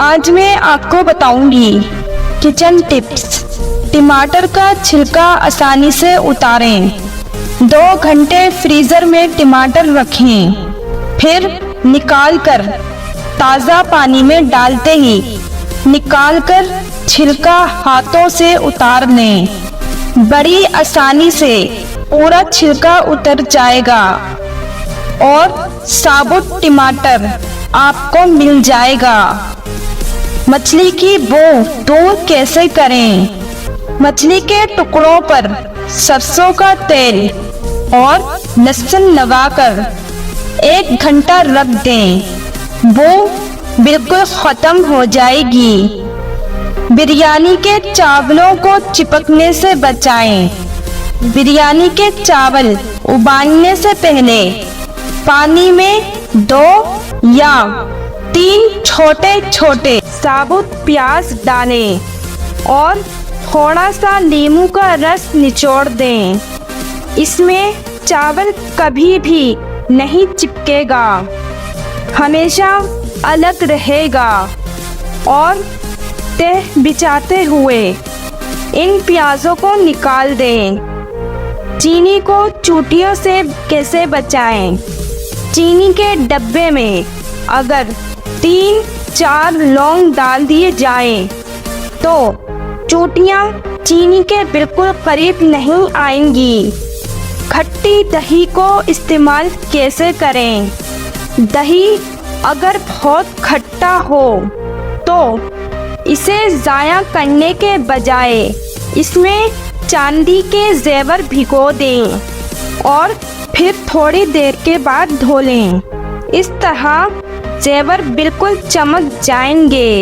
आज मैं आपको बताऊंगी किचन टिप्स। टमाटर का छिलका आसानी से उतारें। 2 घंटे फ्रीजर में टमाटर रखें, फिर निकालकर ताज़ा पानी में डालते ही निकालकर छिलका हाथों से उतार लें। बड़ी आसानी से पूरा छिलका उतर जाएगा और साबुत टमाटर आपको मिल जाएगा। मछली की बू दूर कैसे करें? मछली के टुकड़ों पर सरसों का तेल और लहसुन लगाकर 1 घंटा रख दें। बू बिल्कुल खत्म हो जाएगी। बिरयानी के चावलों को चिपकने से बचाएं। बिरयानी के चावल उबालने से पहले पानी में 2 या 3 छोटे छोटे साबुत प्याज डालें और थोड़ा सा नींबू का रस निचोड़ दें। इसमें चावल कभी भी नहीं चिपकेगा, हमेशा अलग रहेगा। और तह बिछाते हुए इन प्याज़ों को निकाल दें। चीनी को चूटियों से कैसे बचाएं? चीनी के डब्बे में अगर 3-4 लौंग डाल दिए जाएं, तो चूटियाँ चीनी के बिल्कुल करीब नहीं आएंगी। खट्टी दही को इस्तेमाल कैसे करें? दही अगर बहुत खट्टा हो तो इसे ज़ाया करने के बजाय इसमें चांदी के जेवर भिगो दें और फिर थोड़ी देर के बाद धो लें। इस तरह जेवर बिल्कुल चमक जाएंगे।